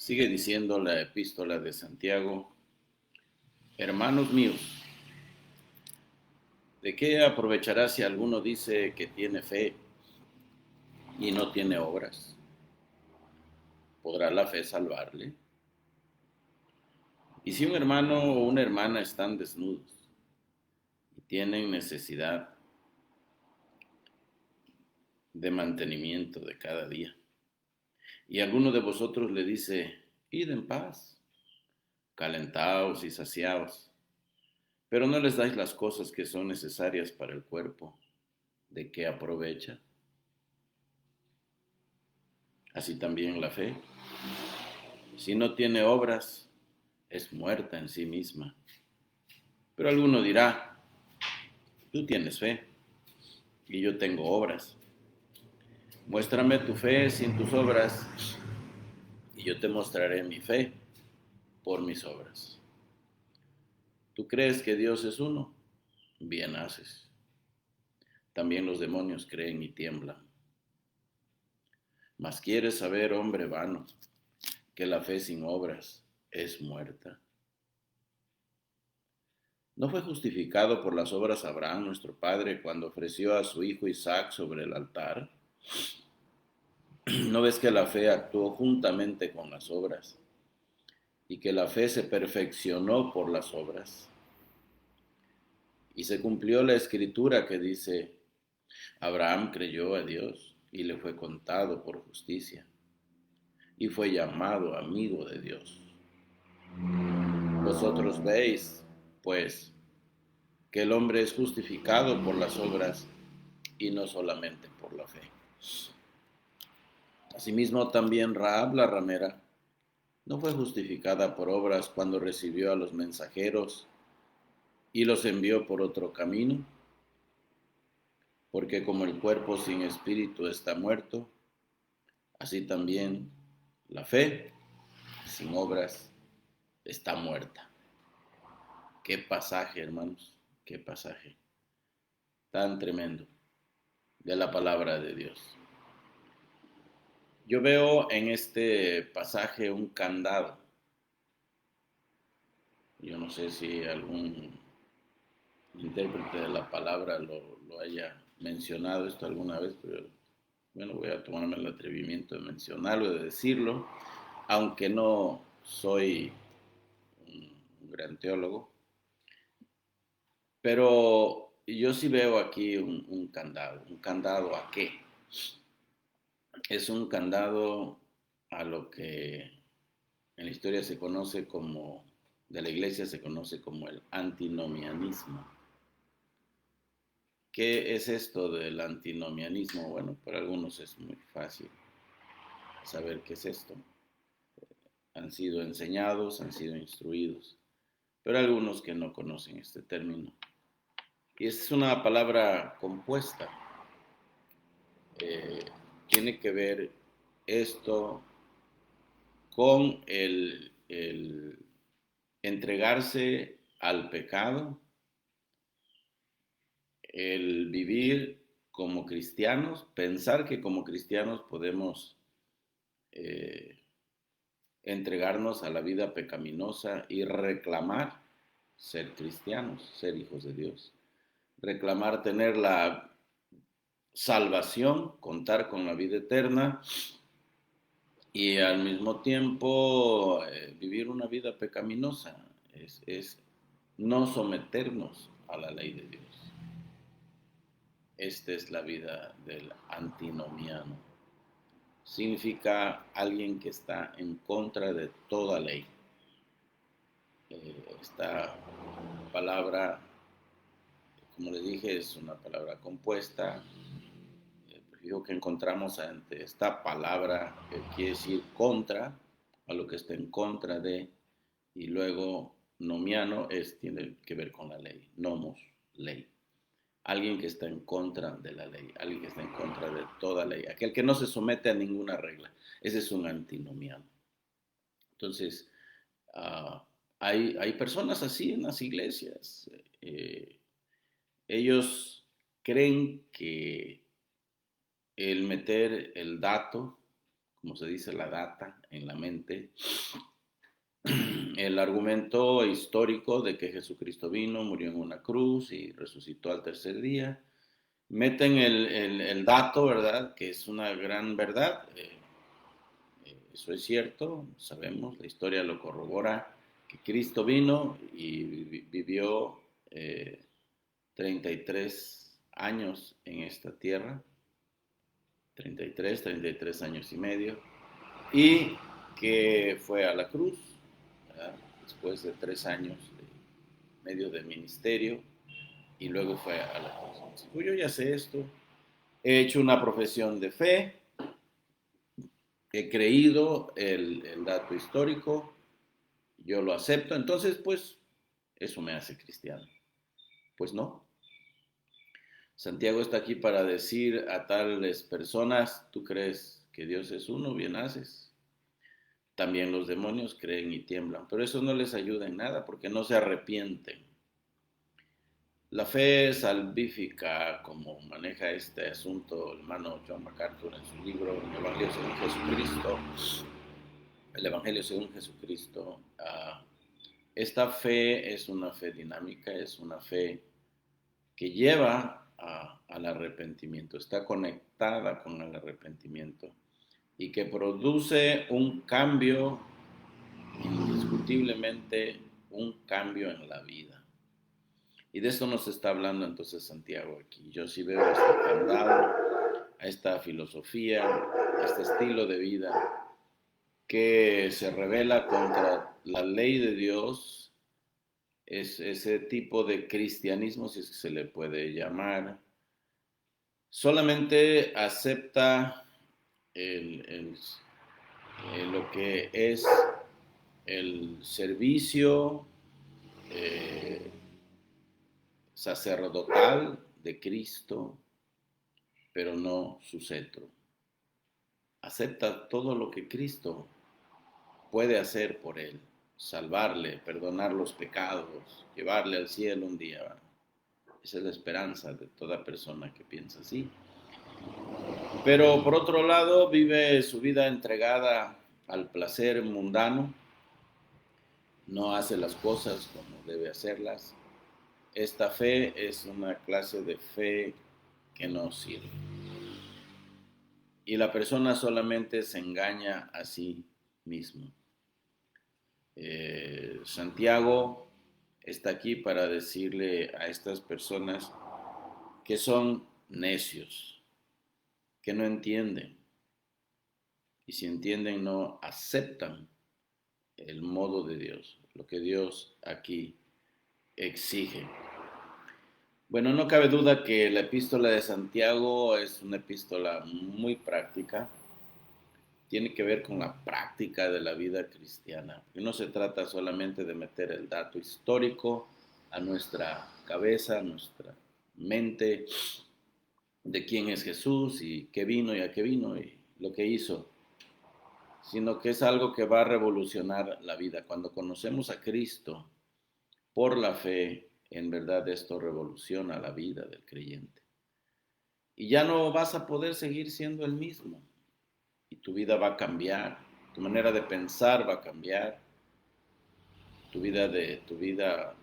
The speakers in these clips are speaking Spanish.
Sigue diciendo la epístola de Santiago: hermanos míos, ¿de qué aprovechará si alguno dice que tiene fe y no tiene obras? ¿Podrá la fe salvarle? Y si un hermano o una hermana están desnudos y tienen necesidad de mantenimiento de cada día, y alguno de vosotros le dice: id en paz, calentaos y saciaos, pero no les dais las cosas que son necesarias para el cuerpo, ¿de qué aprovecha? Así también la fe, si no tiene obras, es muerta en sí misma. Pero alguno dirá: tú tienes fe y yo tengo obras. Muéstrame tu fe sin tus obras y yo te mostraré mi fe por mis obras. ¿Tú crees que Dios es uno? Bien haces. También los demonios creen y tiemblan. Mas quieres saber, hombre vano, que la fe sin obras es muerta. ¿No fue justificado por las obras Abraham, nuestro padre, cuando ofreció a su hijo Isaac sobre el altar? ¿No ves que la fe actuó juntamente con las obras y que la fe se perfeccionó por las obras? Y se cumplió la escritura que dice: Abraham creyó a Dios y le fue contado por justicia y fue llamado amigo de Dios. Vosotros veis, pues, que el hombre es justificado por las obras y no solamente por la fe. Asimismo también Rahab la ramera no fue justificada por obras cuando recibió a los mensajeros y los envió por otro camino, porque como el cuerpo sin espíritu está muerto, así también la fe sin obras está muerta. Qué pasaje, hermanos, qué pasaje tan tremendo de la palabra de Dios. Yo veo en este pasaje un candado. Yo no sé si algún intérprete de la palabra lo haya mencionado esto alguna vez, pero bueno, voy a tomarme el atrevimiento de mencionarlo, de decirlo, aunque no soy un gran teólogo, pero yo sí veo aquí un candado. ¿Un candado a qué? Es un candado a lo que en la historia se conoce como, de la iglesia se conoce como el antinomianismo. ¿Qué es esto del antinomianismo? Bueno, para algunos es muy fácil saber qué es esto. Han sido enseñados, han sido instruidos, pero hay algunos que no conocen este término. Y es una palabra compuesta. Eh, Tiene que ver esto con el entregarse al pecado, el vivir como cristianos, pensar que como cristianos podemos eh, entregarnos a la vida pecaminosa y reclamar ser cristianos, ser hijos de Dios, reclamar tener la salvación, contar con la vida eterna y al mismo tiempo vivir una vida pecaminosa, es no someternos a la ley de Dios. Esta es la vida del antinomiano. Significa alguien que está en contra de toda ley. Esta palabra, como le dije, es una palabra compuesta. Digo que encontramos ante esta palabra que quiere decir contra, a lo que está en contra de, y luego nomiano tiene que ver con la ley, nomos, ley. Alguien que está en contra de la ley, alguien que está en contra de toda ley, aquel que no se somete a ninguna regla, ese es un antinomiano. Entonces, uh, hay personas así en las iglesias. Ellos creen que el meter el dato como se dice, la data en la mente, el argumento histórico de que Jesucristo vino, murió en una cruz y resucitó al tercer día. Meten el dato, ¿verdad? Que es una gran verdad. Eso es cierto, sabemos, la historia lo corrobora, que Cristo vino y vivió 33 años en esta tierra, 33 años y medio, y que fue a la cruz, ¿verdad? Después de 3 años medio de ministerio, y luego fue a la cruz. Pues yo ya sé esto, he hecho una profesión de fe, he creído el dato histórico, yo lo acepto, entonces pues eso me hace cristiano. Pues no. Santiago está aquí para decir a tales personas, tú crees que Dios es uno, bien haces. También los demonios creen y tiemblan, pero eso no les ayuda en nada porque no se arrepienten. La fe salvífica, como maneja este asunto el hermano John MacArthur en su libro El Evangelio según Jesucristo, el Evangelio según Jesucristo, esta fe es una fe dinámica, es una fe que lleva al arrepentimiento, está conectada con el arrepentimiento y que produce un cambio, indiscutiblemente un cambio en la vida. Y de esto nos está hablando entonces Santiago aquí. Yo sí veo este candado, a esta filosofía, a este estilo de vida que se revela contra la ley de Dios, es ese tipo de cristianismo, si es que se le puede llamar, solamente acepta lo que es el servicio sacerdotal de Cristo, pero no su cetro. Acepta todo lo que Cristo puede hacer por él, salvarle, perdonar los pecados, llevarle al cielo un día. ¿Verdad? Esa es la esperanza de toda persona que piensa así. Pero por otro lado vive su vida entregada al placer mundano, no hace las cosas como debe hacerlas. Esta fe es una clase de fe que no sirve. Y la persona solamente se engaña a sí mismo. Santiago está aquí para decirle a estas personas que son necios, que no entienden. Y si entienden, no aceptan el modo de Dios, lo que Dios aquí exige. Bueno, no cabe duda que la epístola de Santiago es una epístola muy práctica. Tiene que ver con la práctica de la vida cristiana. Y no se trata solamente de meter el dato histórico a nuestra cabeza, a nuestra mente, de quién es Jesús y qué vino y a qué vino y lo que hizo, sino que es algo que va a revolucionar la vida. Cuando conocemos a Cristo por la fe, en verdad esto revoluciona la vida del creyente. Y ya no vas a poder seguir siendo el mismo. Y tu vida va a cambiar, tu manera de pensar va a cambiar, tu vida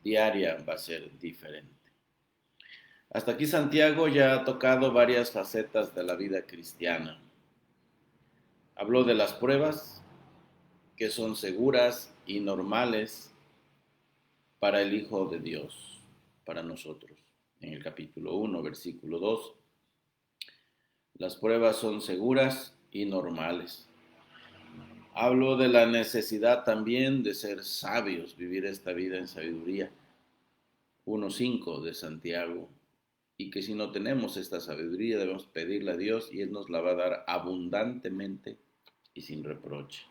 diaria va a ser diferente. Hasta aquí Santiago ya ha tocado varias facetas de la vida cristiana. Habló de las pruebas que son seguras y normales para el Hijo de Dios, para nosotros. En el capítulo 1, versículo 2, las pruebas son seguras y normales. Hablo de la necesidad también de ser sabios, vivir esta vida en sabiduría. 1.5 de Santiago. Y que si no tenemos esta sabiduría debemos pedirle a Dios y Él nos la va a dar abundantemente y sin reproche.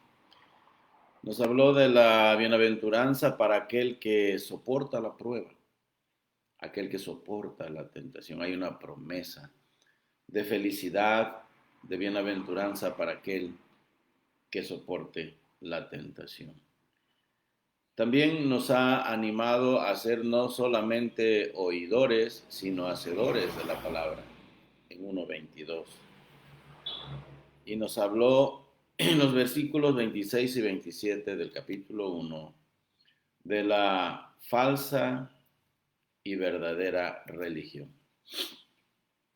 Nos habló de la bienaventuranza para aquel que soporta la prueba, aquel que soporta la tentación. Hay una promesa de felicidad, de bienaventuranza para aquel que soporte la tentación. También nos ha animado a ser no solamente oidores, sino hacedores de la palabra, en 1.22. y nos habló en los versículos 26 y 27 del capítulo 1 de la falsa y verdadera religión.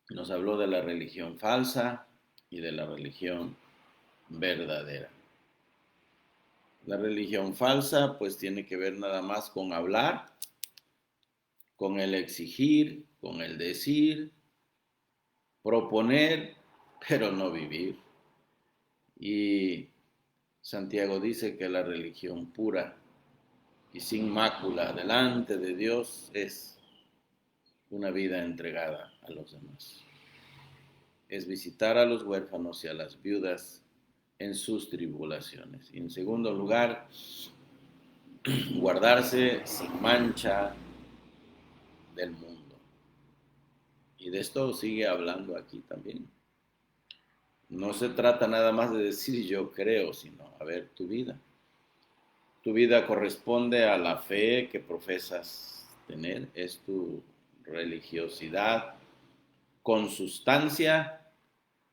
Nos habló de la religión falsa y de la religión verdadera. La religión falsa pues tiene que ver nada más con hablar, con el exigir, con el decir, proponer, pero no vivir. Y Santiago dice que la religión pura y sin mácula delante de Dios es una vida entregada a los demás. Es visitar a los huérfanos y a las viudas en sus tribulaciones. Y en segundo lugar, guardarse sin mancha del mundo. Y de esto sigue hablando aquí también. No se trata nada más de decir yo creo, sino a ver tu vida. Tu vida corresponde a la fe que profesas tener, es tu religiosidad con sustancia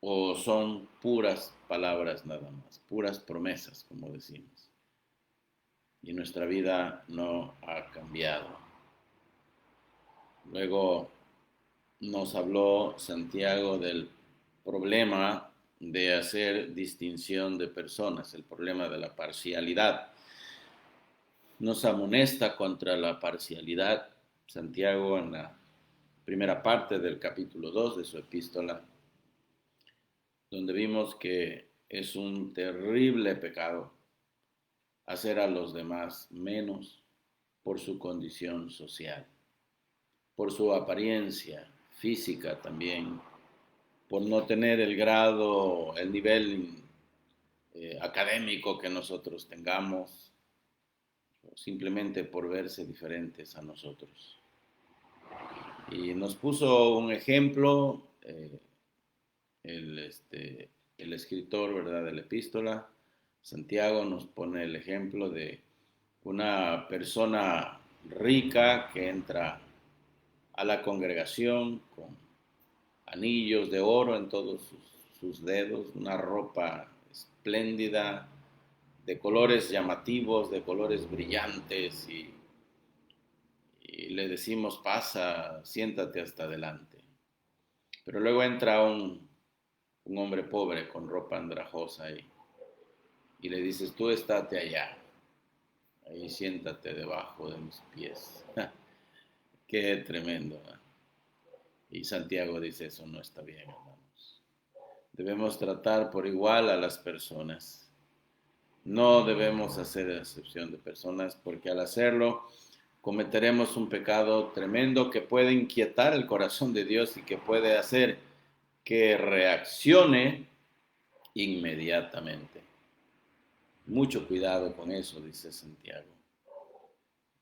o son puras palabras nada más, puras promesas, como decimos. Y nuestra vida no ha cambiado. Luego nos habló Santiago del problema de hacer distinción de personas, el problema de la parcialidad. Nos amonesta contra la parcialidad Santiago en la primera parte del capítulo 2 de su epístola, donde vimos que es un terrible pecado hacer a los demás menos por su condición social, por su apariencia física también, por no tener el grado, el nivel académico que nosotros tengamos, simplemente por verse diferentes a nosotros. Y nos puso un ejemplo, el escritor, ¿verdad?, de la epístola, Santiago nos pone el ejemplo de una persona rica que entra a la congregación con anillos de oro en todos sus dedos, una ropa espléndida, de colores llamativos, de colores brillantes, y le decimos, pasa, siéntate hasta adelante. Pero luego entra un hombre pobre con ropa andrajosa y le dices, tú estate allá, ahí siéntate debajo de mis pies. Qué tremendo, ¿eh? Y Santiago dice, eso no está bien, hermanos. Debemos tratar por igual a las personas. No debemos hacer excepción de personas, porque al hacerlo cometeremos un pecado tremendo que puede inquietar el corazón de Dios y que puede hacer que reaccione inmediatamente. Mucho cuidado con eso, dice Santiago.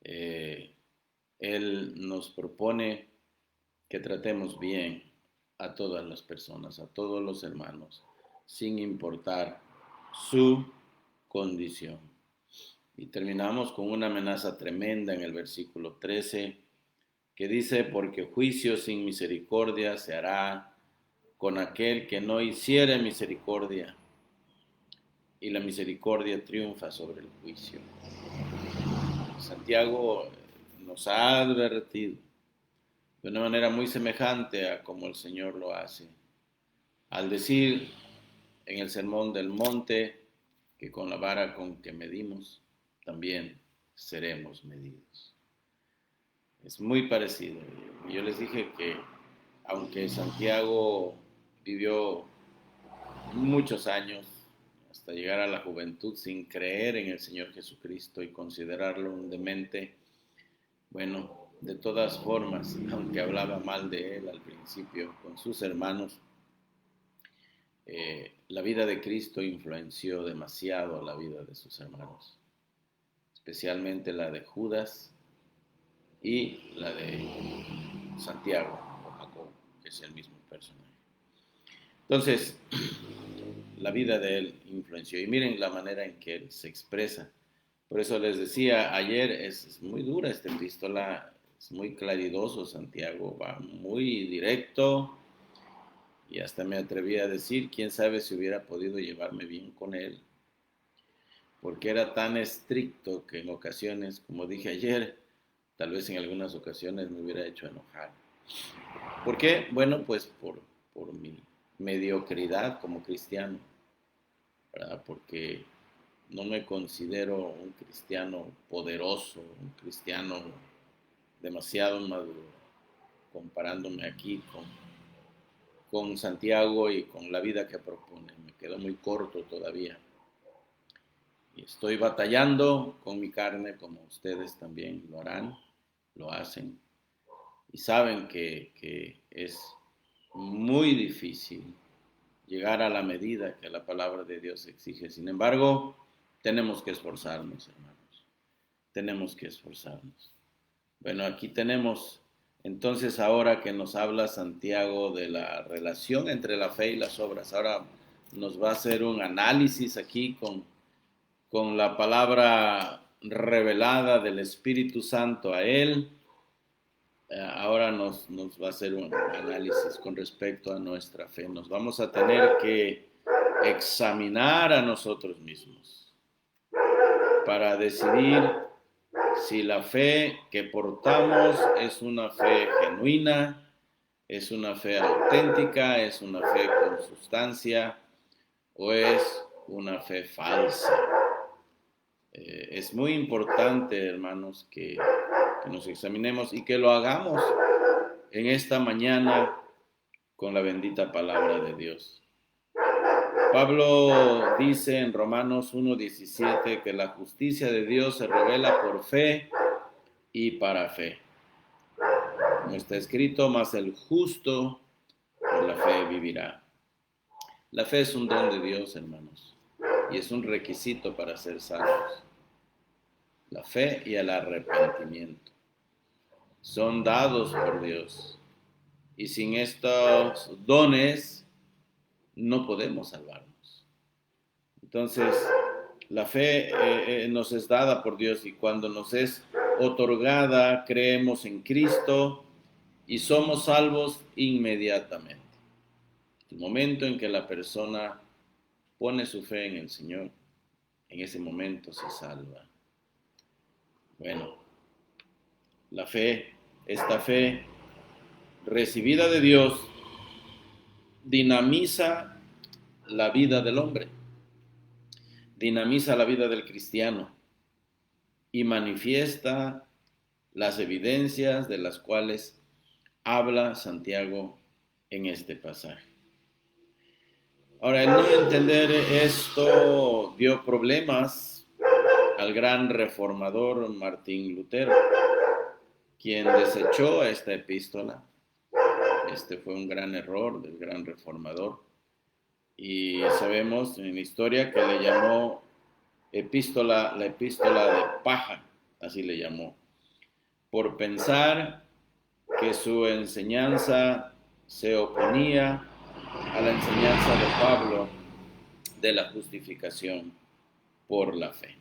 Él nos propone que tratemos bien a todas las personas, a todos los hermanos, sin importar su condición. Y terminamos con una amenaza tremenda en el versículo 13, que dice, porque juicio sin misericordia se hará con aquel que no hiciere misericordia, y la misericordia triunfa sobre el juicio. Santiago nos ha advertido de una manera muy semejante a como el Señor lo hace, al decir en el Sermón del Monte que con la vara con que medimos, también seremos medidos. Es muy parecido. Yo les dije que aunque Santiago vivió muchos años hasta llegar a la juventud sin creer en el Señor Jesucristo y considerarlo un demente, bueno, de todas formas, aunque hablaba mal de él al principio con sus hermanos, la vida de Cristo influenció demasiado la vida de sus hermanos, especialmente la de Judas y la de Santiago o Jacob, que es el mismo personaje. Entonces, la vida de él influenció, y miren la manera en que él se expresa. Por eso les decía ayer, es muy dura esta epístola, es muy claridoso Santiago, va muy directo Y hasta me atreví a decir, quién sabe si hubiera podido llevarme bien con él, porque era tan estricto que en ocasiones, como dije ayer, tal vez en algunas ocasiones me hubiera hecho enojar. ¿Por qué? Bueno, pues por mi mediocridad como cristiano, ¿verdad? Porque no me considero un cristiano poderoso, un cristiano demasiado maduro, comparándome aquí con Santiago y con la vida que propone. Me quedo muy corto todavía. Y estoy batallando con mi carne como ustedes también lo harán, lo hacen. Y saben que es muy difícil llegar a la medida que la palabra de Dios exige. Sin embargo, tenemos que esforzarnos, hermanos. Tenemos que esforzarnos. Bueno, aquí tenemos entonces ahora que nos habla Santiago de la relación entre la fe y las obras. Ahora nos va a hacer un análisis aquí con la palabra revelada del Espíritu Santo a él. Ahora nos va a hacer un análisis con respecto a nuestra fe. Nos vamos a tener que examinar a nosotros mismos para decidir si la fe que portamos es una fe genuina, es una fe auténtica, es una fe con sustancia o es una fe falsa. Es muy importante, hermanos, que nos examinemos y que lo hagamos en esta mañana con la bendita palabra de Dios. Pablo dice en Romanos 1:17 que la justicia de Dios se revela por fe y para fe. Como está escrito, mas el justo por la fe vivirá. La fe es un don de Dios, hermanos, y es un requisito para ser salvos. La fe y el arrepentimiento son dados por Dios. Y sin estos dones no podemos salvarnos. Entonces, la fe nos es dada por Dios y cuando nos es otorgada, creemos en Cristo y somos salvos inmediatamente. El momento en que la persona pone su fe en el Señor, en ese momento se salva. Bueno, la fe, esta fe recibida de Dios, dinamiza la vida del hombre, dinamiza la vida del cristiano y manifiesta las evidencias de las cuales habla Santiago en este pasaje. Ahora, el no entender esto dio problemas al gran reformador Martín Lutero, quien desechó esta epístola. Este fue un gran error del gran reformador. Y sabemos en la historia que le llamó la epístola de paja, así le llamó, por pensar que su enseñanza se oponía a la enseñanza de Pablo de la justificación por la fe.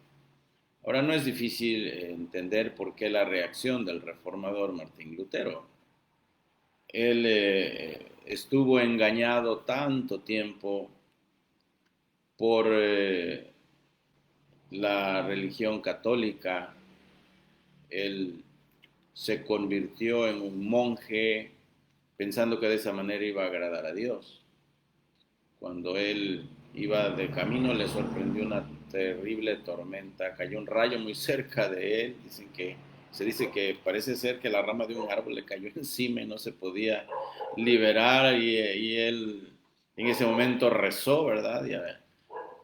Ahora no es difícil entender por qué la reacción del reformador Martín Lutero. Él estuvo engañado tanto tiempo por la religión católica. Él se convirtió en un monje pensando que de esa manera iba a agradar a Dios. Cuando él iba de camino le sorprendió una terrible tormenta, cayó un rayo muy cerca de él, se dice que parece ser que la rama de un árbol le cayó encima y no se podía liberar y él en ese momento rezó, ¿verdad?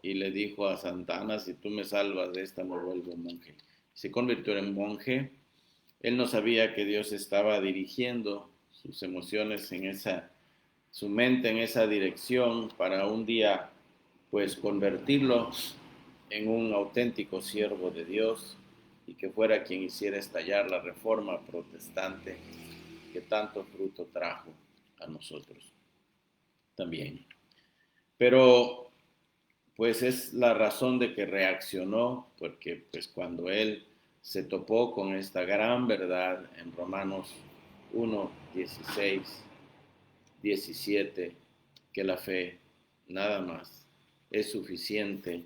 Y le dijo a Santana, si tú me salvas de esta me vuelvo monje. Se convirtió en monje. Él no sabía que Dios estaba dirigiendo sus emociones su mente en esa dirección para un día pues convertirlo en un auténtico siervo de Dios y que fuera quien hiciera estallar la reforma protestante que tanto fruto trajo a nosotros también. Pero pues es la razón de que reaccionó, porque pues cuando él se topó con esta gran verdad en Romanos 1, 16, 17, que la fe nada más es suficiente,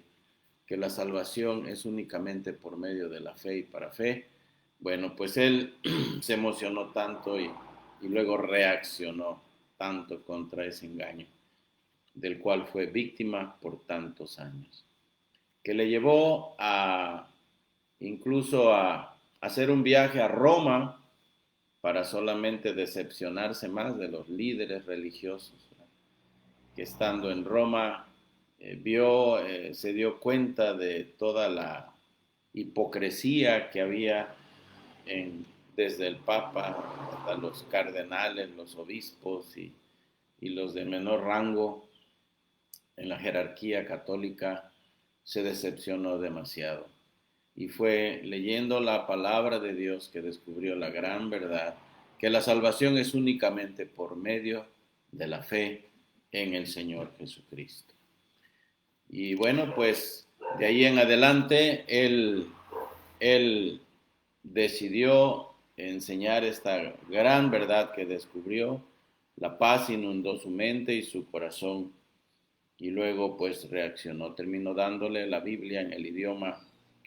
que la salvación es únicamente por medio de la fe y para fe, bueno, pues él se emocionó tanto y luego reaccionó tanto contra ese engaño, del cual fue víctima por tantos años, que le llevó a incluso a hacer un viaje a Roma para solamente decepcionarse más de los líderes religiosos, que estando en Roma se dio cuenta de toda la hipocresía que había desde el Papa hasta los cardenales, los obispos y los de menor rango en la jerarquía católica. Se decepcionó demasiado. Y fue leyendo la palabra de Dios que descubrió la gran verdad, que la salvación es únicamente por medio de la fe en el Señor Jesucristo. Y bueno, pues de ahí en adelante él decidió enseñar esta gran verdad que descubrió. La paz inundó su mente y su corazón, y luego pues reaccionó, terminó dándole la Biblia en el idioma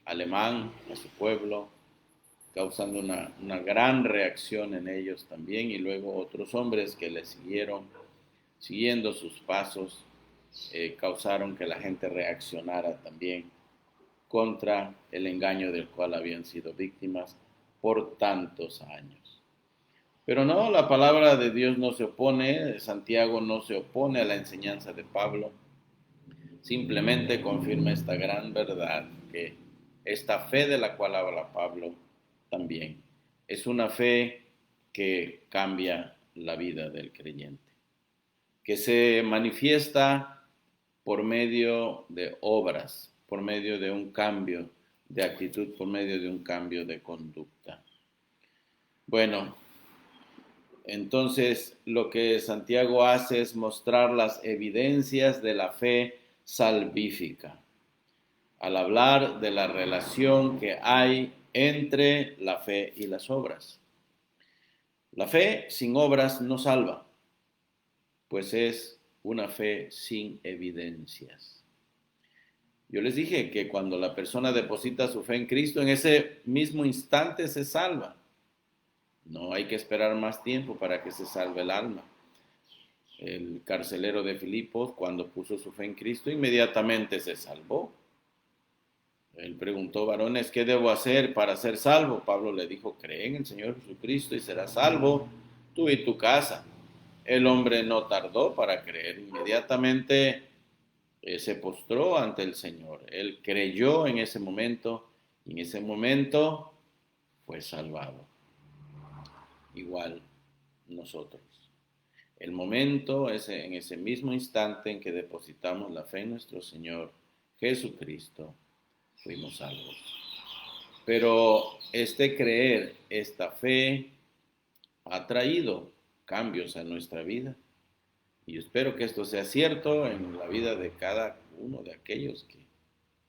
alemán a su pueblo, causando una gran reacción en ellos también, y luego otros hombres que le siguieron, siguiendo sus pasos, causaron que la gente reaccionara también contra el engaño del cual habían sido víctimas por tantos años. Pero no, la palabra de Dios no se opone, Santiago no se opone a la enseñanza de Pablo, simplemente confirma esta gran verdad, que esta fe de la cual habla Pablo también es una fe que cambia la vida del creyente, que se manifiesta por medio de obras, por medio de un cambio de actitud, por medio de un cambio de conducta. Bueno, entonces lo que Santiago hace es mostrar las evidencias de la fe salvífica, al hablar de la relación que hay entre la fe y las obras. La fe sin obras no salva, pues es una fe sin evidencias. Yo les dije que cuando la persona deposita su fe en Cristo, en ese mismo instante se salva. No hay que esperar más tiempo para que se salve el alma. El carcelero de Filipos, cuando puso su fe en Cristo, inmediatamente se salvó. Él preguntó, varones, ¿qué debo hacer para ser salvo? Pablo le dijo, cree en el Señor Jesucristo y serás salvo, tú y tu casa. El hombre no tardó para creer, inmediatamente se postró ante el Señor. Él creyó en ese momento y en ese momento fue salvado. Igual nosotros. El momento es en ese mismo instante en que depositamos la fe en nuestro Señor Jesucristo, fuimos salvos. Pero este creer, esta fe, ha traído cambios a nuestra vida. Y yo espero que esto sea cierto en la vida de cada uno de aquellos que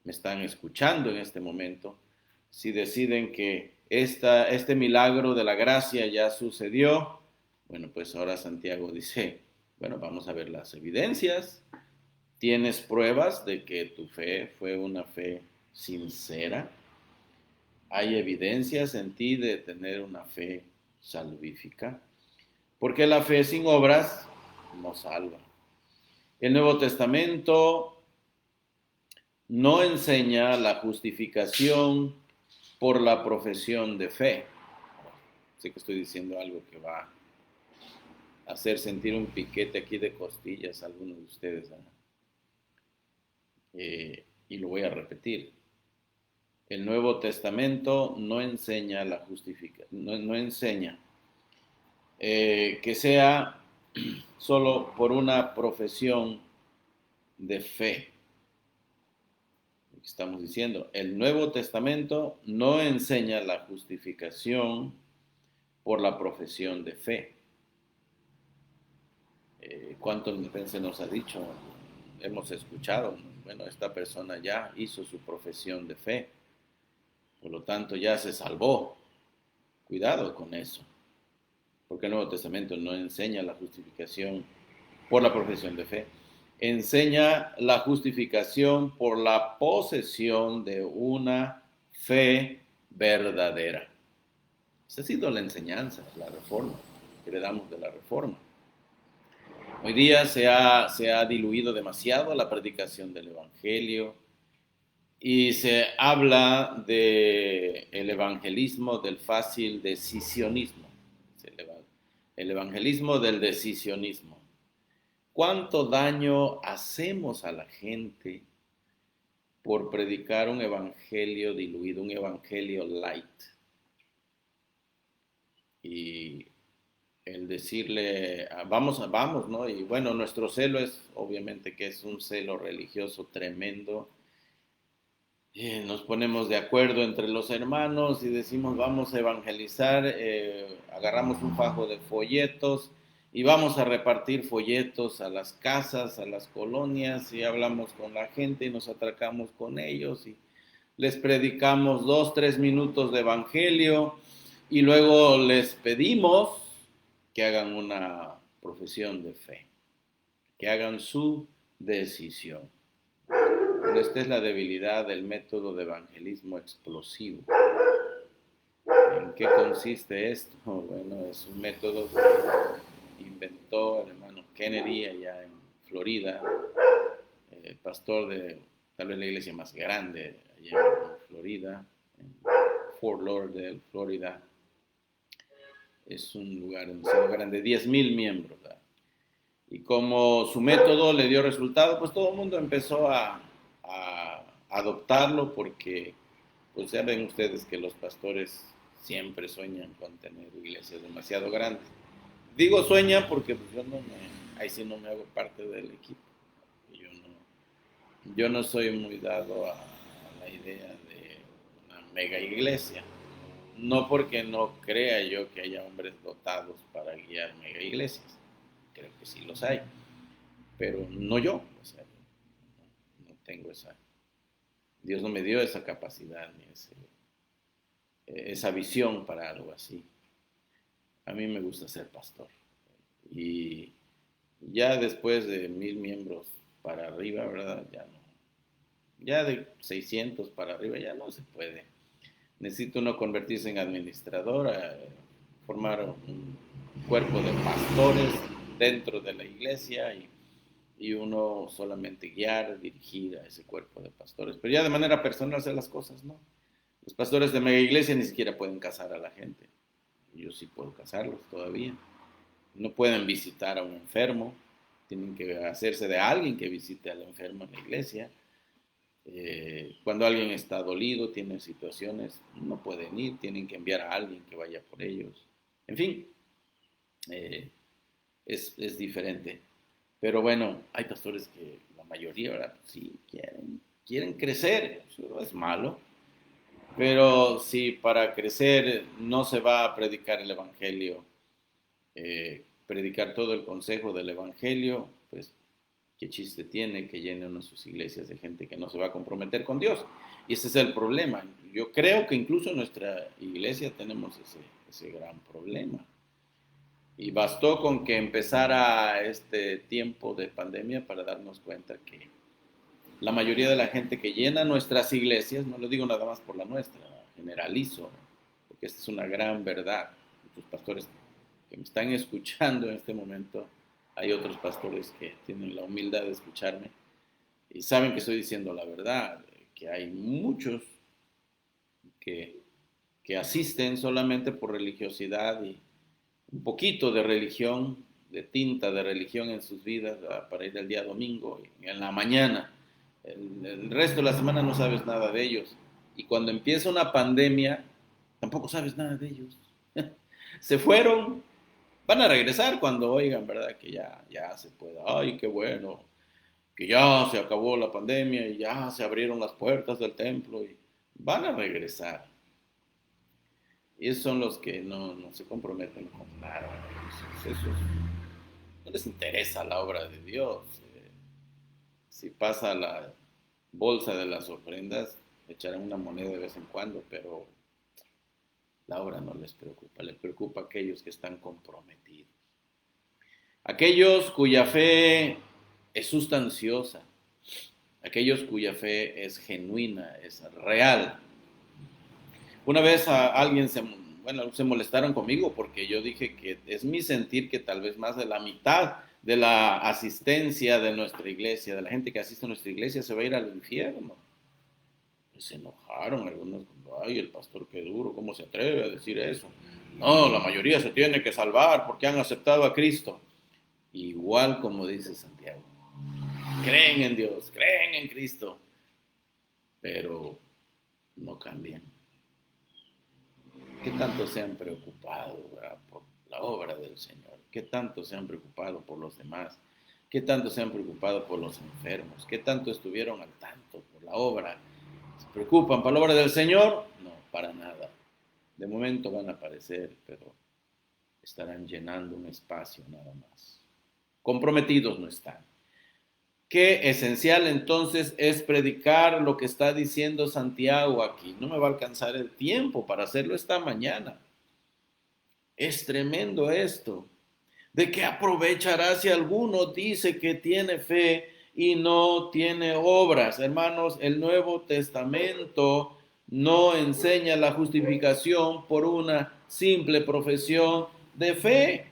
me están escuchando en este momento. Si deciden que este milagro de la gracia ya sucedió, bueno, pues ahora Santiago dice, bueno, vamos a ver las evidencias. ¿Tienes pruebas de que tu fe fue una fe sincera? ¿Hay evidencias en ti de tener una fe salvífica? Porque la fe sin obras no salva. El Nuevo Testamento no enseña la justificación por la profesión de fe. Sé que estoy diciendo algo que va a hacer sentir un piquete aquí de costillas a algunos de ustedes, y lo voy a repetir. El Nuevo Testamento no enseña la justificación, no enseña que sea solo por una profesión de fe. Estamos diciendo, el Nuevo Testamento no enseña la justificación por la profesión de fe. ¿Cuántas veces nos ha dicho? Hemos escuchado, bueno, esta persona ya hizo su profesión de fe, por lo tanto ya se salvó. Cuidado con eso, porque el Nuevo Testamento no enseña la justificación por la profesión de fe. Enseña la justificación por la posesión de una fe verdadera. Esa ha sido la enseñanza, la reforma, que le damos de la reforma. Hoy día se ha diluido demasiado la predicación del Evangelio y se habla del evangelismo del fácil decisionismo, el evangelismo del decisionismo. ¿Cuánto daño hacemos a la gente por predicar un evangelio diluido, un evangelio light? Y el decirle, vamos, ¿no? Y bueno, nuestro celo es, obviamente que es un celo religioso tremendo. Nos ponemos de acuerdo entre los hermanos y decimos, vamos a evangelizar, agarramos un fajo de folletos y vamos a repartir folletos a las casas, a las colonias, y hablamos con la gente y nos atracamos con ellos y les predicamos 2, 3 minutos de evangelio y luego les pedimos que hagan una profesión de fe, que hagan su decisión. Pero esta es la debilidad del método de evangelismo explosivo. ¿En qué consiste esto? Bueno, es un método que inventó el hermano Kennedy allá en Florida, pastor de tal vez la iglesia más grande allá en Florida, en Fort Lauderdale, Florida. Es un lugar demasiado grande, 10,000 miembros, ¿verdad? Y como su método le dio resultado, pues todo el mundo empezó a adoptarlo porque, pues ya ven ustedes que los pastores siempre sueñan con tener iglesias demasiado grandes. Digo sueñan porque pues ahí sí no me hago parte del equipo. Yo no soy muy dado a la idea de una mega iglesia. No porque no crea yo que haya hombres dotados para guiar mega iglesias. Creo que sí los hay. Pero no yo. O sea, no tengo esa. Dios no me dio esa capacidad ni esa visión para algo así. A mí me gusta ser pastor. Y ya después de 1,000 miembros para arriba, ¿verdad? Ya no. Ya de 600 para arriba ya no se puede. Necesita uno convertirse en administrador, formar un cuerpo de pastores dentro de la iglesia y uno solamente guiar, dirigir a ese cuerpo de pastores. Pero ya de manera personal hacer las cosas, ¿no? Los pastores de mega iglesia ni siquiera pueden casar a la gente. Yo sí puedo casarlos todavía. No pueden visitar a un enfermo. Tienen que hacerse de alguien que visite al enfermo en la iglesia. Cuando alguien está dolido, tiene situaciones, no pueden ir, tienen que enviar a alguien que vaya por ellos. En fin, es diferente. Pero bueno, hay pastores que la mayoría, ¿verdad? Sí, quieren crecer, eso no es malo. Pero si para crecer no se va a predicar el Evangelio, predicar todo el consejo del Evangelio, pues qué chiste tiene que llenen sus iglesias de gente que no se va a comprometer con Dios. Y ese es el problema. Yo creo que incluso en nuestra iglesia tenemos ese gran problema. Y bastó con que empezara este tiempo de pandemia para darnos cuenta que la mayoría de la gente que llena nuestras iglesias, no lo digo nada más por la nuestra, generalizo, porque esta es una gran verdad. Muchos pastores que me están escuchando en este momento, hay otros pastores que tienen la humildad de escucharme y saben que estoy diciendo la verdad, que hay muchos que, que asisten solamente por religiosidad y un poquito de religión, de tinta de religión en sus vidas para ir el día domingo y en la mañana. El resto de la semana no sabes nada de ellos. Y cuando empieza una pandemia, tampoco sabes nada de ellos. Se fueron, van a regresar cuando oigan, ¿verdad? Que ya se pueda. Ay, qué bueno, que ya se acabó la pandemia y ya se abrieron las puertas del templo y van a regresar. Y esos son los que no se comprometen con nada. Esos no les interesa la obra de Dios. Si pasa la bolsa de las ofrendas, echarán una moneda de vez en cuando, pero la obra no les preocupa. Les preocupa a aquellos que están comprometidos. Aquellos cuya fe es sustanciosa, aquellos cuya fe es genuina, es real. Una vez alguien se molestaron conmigo porque yo dije que es mi sentir que tal vez más de la mitad de la asistencia de nuestra iglesia, de la gente que asiste a nuestra iglesia, se va a ir al infierno. Y se enojaron algunos, ay, el pastor qué duro, ¿cómo se atreve a decir eso? No, la mayoría se tiene que salvar porque han aceptado a Cristo. Igual como dice Santiago, creen en Dios, creen en Cristo, pero no cambian. ¿Qué tanto se han preocupado, ¿verdad?, por la obra del Señor? ¿Qué tanto se han preocupado por los demás? ¿Qué tanto se han preocupado por los enfermos? ¿Qué tanto estuvieron al tanto por la obra? ¿Se preocupan por la obra del Señor? No, para nada. De momento van a aparecer, pero estarán llenando un espacio nada más. Comprometidos no están. Qué esencial entonces es predicar lo que está diciendo Santiago aquí. No me va a alcanzar el tiempo para hacerlo esta mañana. Es tremendo esto. ¿De qué aprovechará si alguno dice que tiene fe y no tiene obras? Hermanos, el Nuevo Testamento no enseña la justificación por una simple profesión de fe.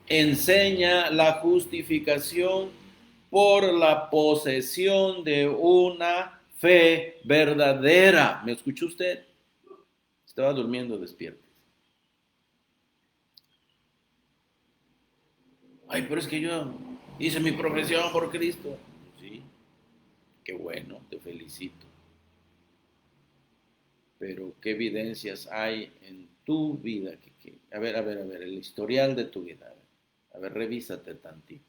Enseña la justificación por la posesión de una fe verdadera. ¿Me escuchó usted? Estaba durmiendo despierto. Ay, pero es que yo hice mi profesión por Cristo. Sí, qué bueno, te felicito. Pero ¿qué evidencias hay en tu vida? A ver, el historial de tu vida. A ver, revísate tantito.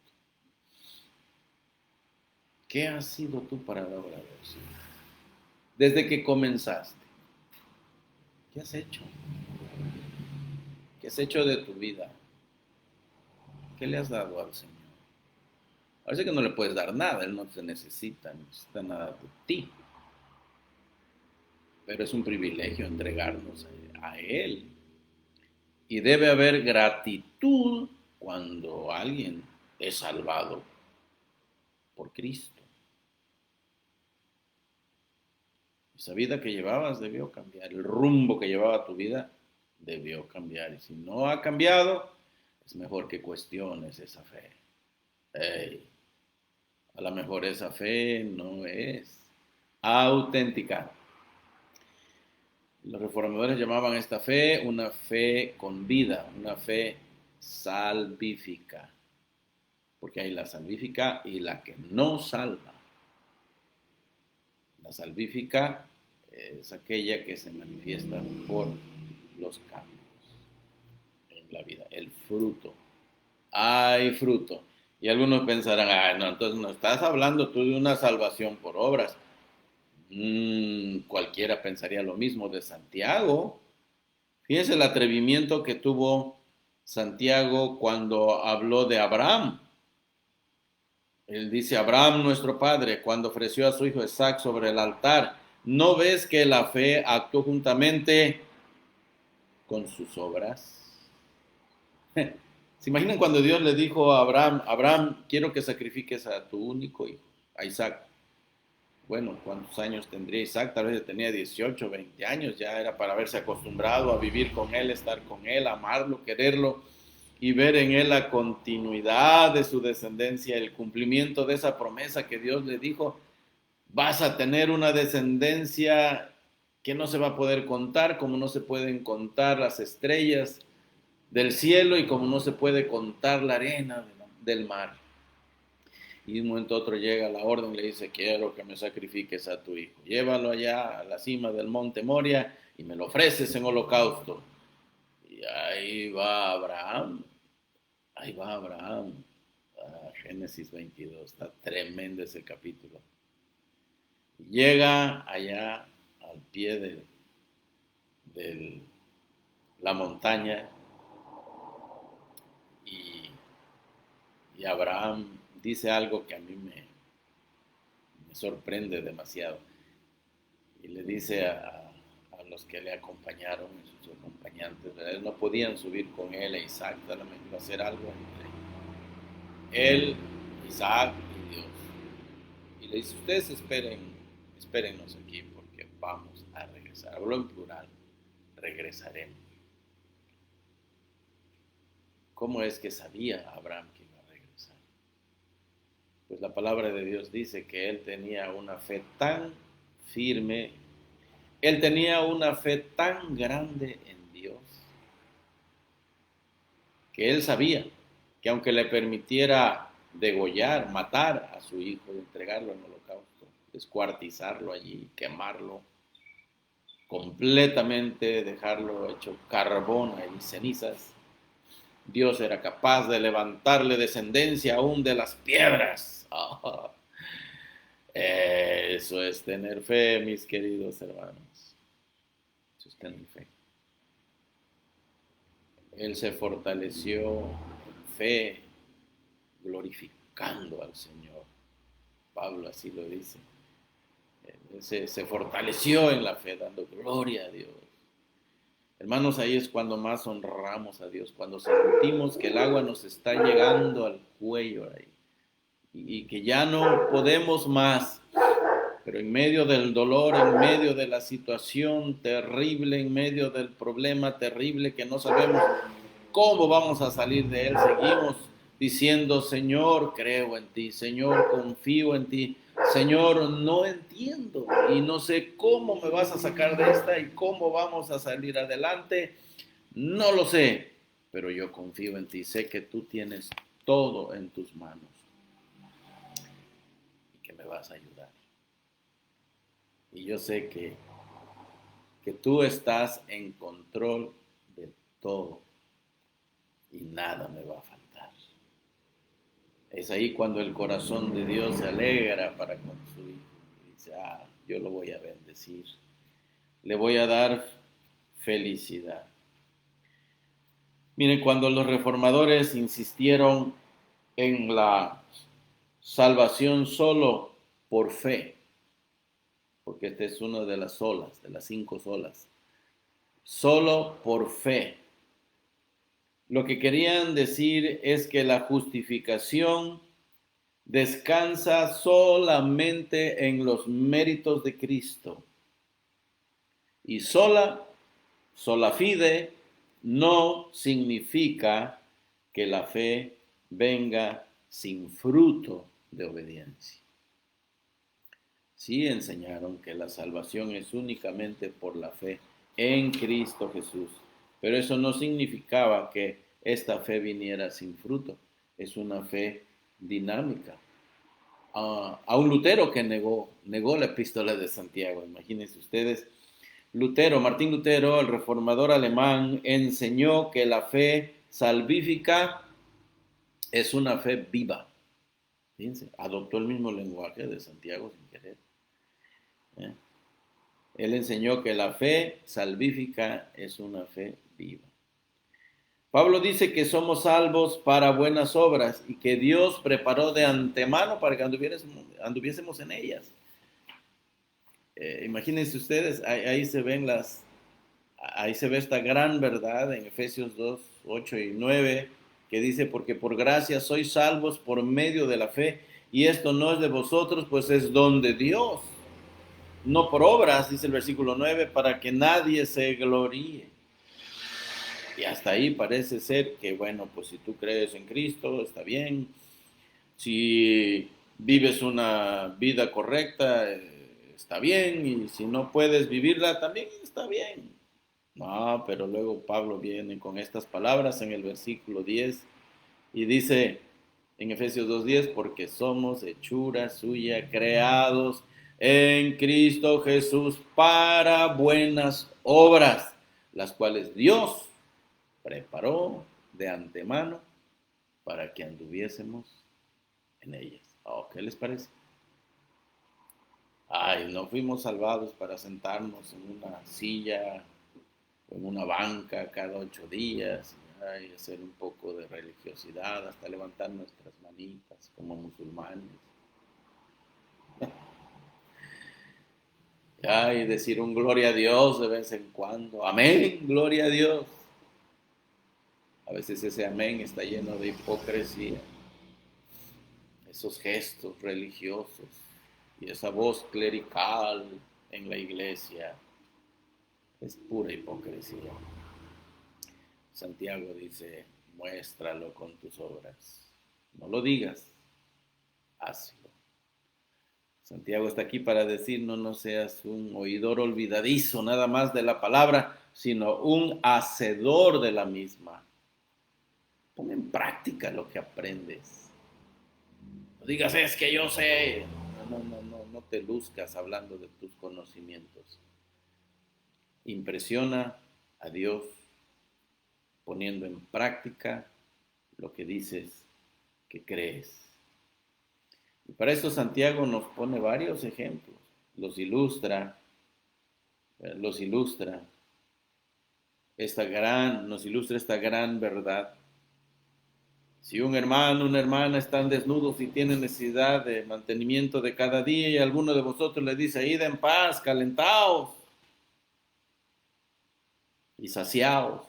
¿Qué has sido tú para la obra de Dios? Desde que comenzaste. ¿Qué has hecho? ¿Qué has hecho de tu vida? ¿Qué le has dado al Señor? Parece que no le puedes dar nada, Él no te necesita, no necesita nada de ti. Pero es un privilegio entregarnos a Él. Y debe haber gratitud cuando alguien es salvado por Cristo. Esa vida que llevabas debió cambiar, el rumbo que llevaba tu vida debió cambiar. Y si no ha cambiado, es mejor que cuestiones esa fe. Hey, a lo mejor esa fe no es auténtica. Los reformadores llamaban esta fe una fe con vida, una fe salvífica, porque hay la salvífica y la que no salva. La salvífica es aquella que se manifiesta por los cambios en la vida, el fruto. Hay fruto. Y algunos pensarán, ah, no, entonces no estás hablando tú de una salvación por obras. Cualquiera pensaría lo mismo de Santiago. Fíjense el atrevimiento que tuvo Santiago cuando habló de Abraham. Él dice, Abraham nuestro padre, cuando ofreció a su hijo Isaac sobre el altar, ¿no ves que la fe actuó juntamente con sus obras? ¿Se imaginan cuando Dios le dijo a Abraham, Abraham, quiero que sacrifiques a tu único hijo, a Isaac? Bueno, ¿cuántos años tendría Isaac? Tal vez tenía 18, 20 años, ya era para haberse acostumbrado a vivir con él, estar con él, amarlo, quererlo y ver en él la continuidad de su descendencia, el cumplimiento de esa promesa que Dios le dijo. Vas a tener una descendencia que no se va a poder contar, como no se pueden contar las estrellas del cielo y como no se puede contar la arena del mar. Y de un momento a otro llega la orden y le dice, quiero que me sacrifiques a tu hijo. Llévalo allá a la cima del monte Moria y me lo ofreces en holocausto. Y ahí va Abraham. Ahí va Abraham. Génesis 22. Está tremendo ese capítulo. Llega allá al pie de la montaña y Abraham dice algo que a mí me sorprende demasiado. Y le dice a los que le acompañaron, sus acompañantes, ¿verdad? No podían subir con él a Isaac, solamente iba a hacer algo él, Isaac y Dios. Y le dice, ustedes espérennos aquí porque vamos a regresar. Habló en plural, regresaremos. ¿Cómo es que sabía Abraham que iba a regresar? Pues la palabra de Dios dice que él tenía una fe tan firme, él tenía una fe tan grande en Dios, que él sabía que aunque le permitiera degollar, matar a su hijo, entregarlo en holocausto, descuartizarlo allí, quemarlo completamente, dejarlo hecho carbón y cenizas, Dios era capaz de levantarle descendencia aún de las piedras. Oh, eso es tener fe, mis queridos hermanos. Eso es tener fe. Él se fortaleció en fe, glorificando al Señor. Pablo así lo dice. Él se fortaleció en la fe, dando gloria a Dios. Hermanos, ahí es cuando más honramos a Dios, cuando sentimos que el agua nos está llegando al cuello ahí, y que ya no podemos más, pero en medio del dolor, en medio de la situación terrible, en medio del problema terrible que no sabemos cómo vamos a salir de él, seguimos diciendo, Señor, creo en ti, Señor, confío en ti, Señor, no entiendo y no sé cómo me vas a sacar de esta y cómo vamos a salir adelante, no lo sé, pero yo confío en ti, sé que tú tienes todo en tus manos y que me vas a ayudar. Y yo sé que tú estás en control de todo y nada me va a faltar. Es ahí cuando el corazón de Dios se alegra para con su hijo y dice, yo lo voy a bendecir, le voy a dar felicidad. Miren, cuando los reformadores insistieron en la salvación solo por fe, porque esta es una de las solas, de las 5 solas, solo por fe. Lo que querían decir es que la justificación descansa solamente en los méritos de Cristo. Y sola fide, no significa que la fe venga sin fruto de obediencia. Sí enseñaron que la salvación es únicamente por la fe en Cristo Jesús, pero eso no significaba que esta fe viniera sin fruto. Es una fe dinámica. A un Lutero que negó la epístola de Santiago, imagínense ustedes, Martín Lutero, el reformador alemán, enseñó que la fe salvífica es una fe viva. Fíjense, adoptó el mismo lenguaje de Santiago sin querer. Él enseñó que la fe salvífica es una fe viva. Pablo dice que somos salvos para buenas obras y que Dios preparó de antemano para que anduviésemos en ellas. Imagínense ustedes, ahí se ve esta gran verdad en Efesios 2, 8 y 9, que dice, porque por gracia sois salvos por medio de la fe, y esto no es de vosotros, pues es don de Dios. No por obras, dice el versículo 9, para que nadie se gloríe. Y hasta ahí parece ser que, bueno, pues si tú crees en Cristo, está bien. Si vives una vida correcta, está bien. Y si no puedes vivirla, también está bien. No, pero luego Pablo viene con estas palabras en el versículo 10 y dice en Efesios 2:10, porque somos hechura suya, creados en Cristo Jesús para buenas obras, las cuales Dios preparó de antemano para que anduviésemos en ellas. ¿Qué les parece? No fuimos salvados para sentarnos en una silla, en una banca cada 8 días, y hacer un poco de religiosidad, hasta levantar nuestras manitas como musulmanes. Y decir un gloria a Dios de vez en cuando. Amén, gloria a Dios. A veces ese amén está lleno de hipocresía. esos gestos religiosos y esa voz clerical en la iglesia es pura hipocresía. Santiago dice, muéstralo con tus obras. No lo digas, hazlo. Santiago está aquí para decirnos, no seas un oidor olvidadizo nada más de la palabra, sino un hacedor de la misma. Pon en práctica lo que aprendes. No digas, es que yo sé. No te luzcas hablando de tus conocimientos. Impresiona a Dios poniendo en práctica lo que dices que crees. Y para eso Santiago nos pone varios ejemplos, nos ilustra esta gran verdad. Si un hermano, una hermana están desnudos y tienen necesidad de mantenimiento de cada día y alguno de vosotros le dice, id en paz, calentaos y saciaos,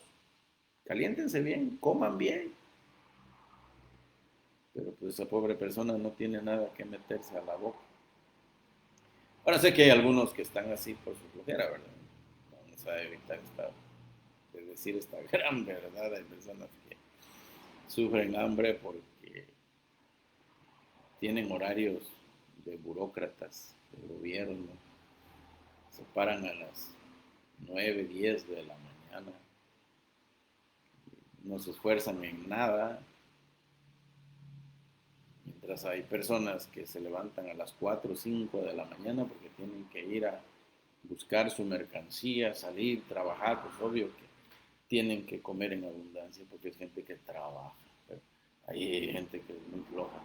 caliéntense bien, coman bien. Pero pues esa pobre persona no tiene nada que meterse a la boca. Ahora sé que hay algunos que están así por su flojera, ¿verdad? Vamos a evitar de decir esta gran verdad. Hay personas que sufren hambre porque tienen horarios de burócratas, de gobierno, se paran a las 9, 10 de la mañana, no se esfuerzan en nada, mientras hay personas que se levantan a las 4 o 5 de la mañana porque tienen que ir a buscar su mercancía, salir, trabajar, pues obvio que tienen que comer en abundancia porque es gente que trabaja. Pero hay gente que es muy floja.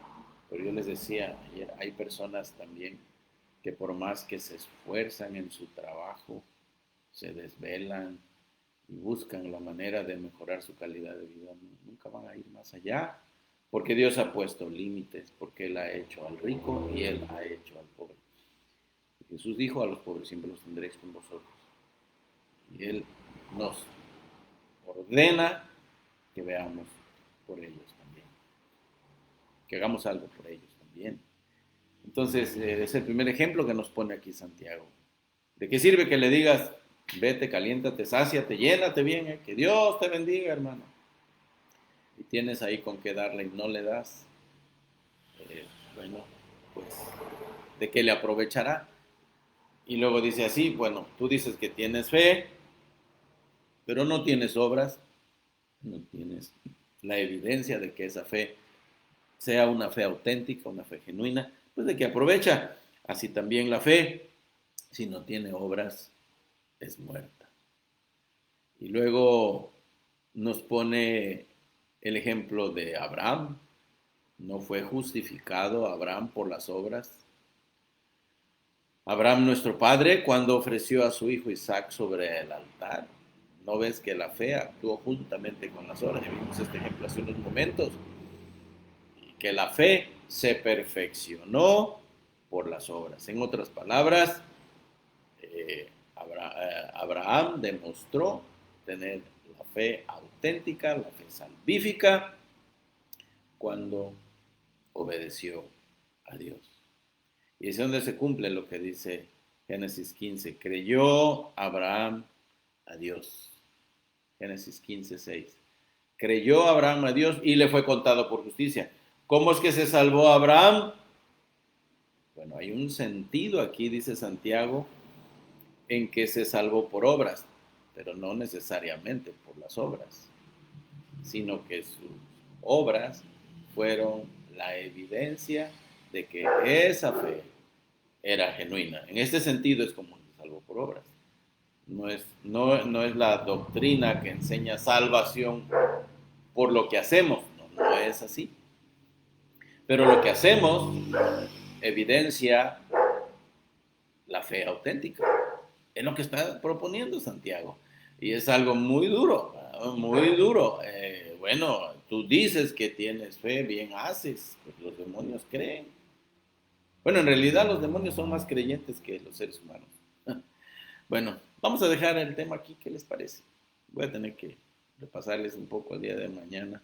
Pero yo les decía ayer, hay personas también que por más que se esfuerzan en su trabajo, se desvelan y buscan la manera de mejorar su calidad de vida, nunca van a ir más allá, porque Dios ha puesto límites, porque Él ha hecho al rico y Él ha hecho al pobre. Jesús dijo, a los pobres siempre los tendréis con vosotros. Y Él nos ordena que veamos por ellos también, que hagamos algo por ellos también. Entonces, es el primer ejemplo que nos pone aquí Santiago. ¿De qué sirve que le digas, vete, caliéntate, sáciate, llénate bien, que Dios te bendiga, hermano? Y tienes ahí con qué darle y no le das. Bueno, pues, ¿de qué le aprovechará? Y luego dice así, bueno, tú dices que tienes fe, pero no tienes obras, no tienes la evidencia de que esa fe sea una fe auténtica, una fe genuina, pues de que aprovecha. Así también la fe, si no tiene obras, es muerta. Y luego nos pone el ejemplo de Abraham. No fue justificado Abraham por las obras. Abraham, nuestro padre, cuando ofreció a su hijo Isaac sobre el altar, ¿no ves que la fe actuó juntamente con las obras? Ya vimos este ejemplo hace unos momentos. Y que la fe se perfeccionó por las obras. En otras palabras, Abraham demostró tener la fe auténtica, la fe salvífica, cuando obedeció a Dios. Y es donde se cumple lo que dice Génesis 15. Creyó Abraham a Dios. Génesis 15, 6. Creyó Abraham a Dios y le fue contado por justicia. ¿Cómo es que se salvó Abraham? Bueno, hay un sentido aquí, dice Santiago, en que se salvó por obras, pero no necesariamente por las obras, sino que sus obras fueron la evidencia de que esa fe era genuina. En este sentido es como se salvó por obras. No es la doctrina que enseña salvación por lo que hacemos, no es así. Pero lo que hacemos evidencia la fe auténtica. Es lo que está proponiendo Santiago. Y es algo muy duro, muy duro. Bueno, tú dices que tienes fe, bien haces, pues los demonios creen. Bueno, en realidad los demonios son más creyentes que los seres humanos. Bueno, vamos a dejar el tema aquí, ¿qué les parece? Voy a tener que repasarles un poco el día de mañana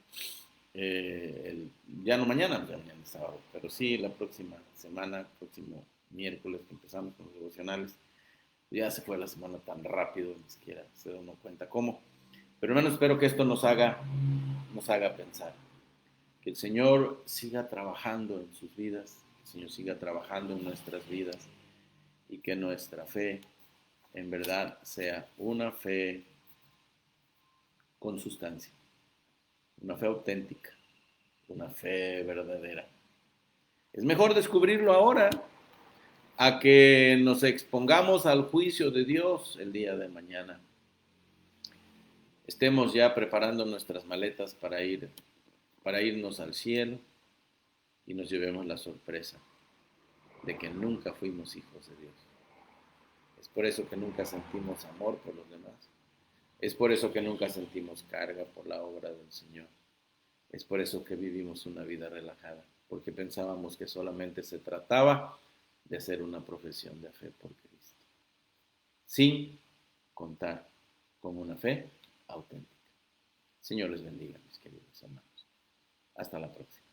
ya no mañana, ya mañana es sábado, pero sí la próxima semana, próximo miércoles que empezamos con los devocionales. Ya se fue la semana tan rápido, ni siquiera se da uno cuenta cómo. Pero hermano, espero que esto nos haga pensar. Que el Señor siga trabajando en sus vidas, que el Señor siga trabajando en nuestras vidas y que nuestra fe en verdad sea una fe con sustancia, una fe auténtica, una fe verdadera. Es mejor descubrirlo ahora a que nos expongamos al juicio de Dios el día de mañana. Estemos ya preparando nuestras maletas para irnos al cielo y nos llevemos la sorpresa de que nunca fuimos hijos de Dios. Es por eso que nunca sentimos amor por los demás. Es por eso que nunca sentimos carga por la obra del Señor. Es por eso que vivimos una vida relajada, porque pensábamos que solamente se trataba de hacer una profesión de fe por Cristo, sin contar con una fe auténtica. Señor les bendiga, mis queridos hermanos. Hasta la próxima.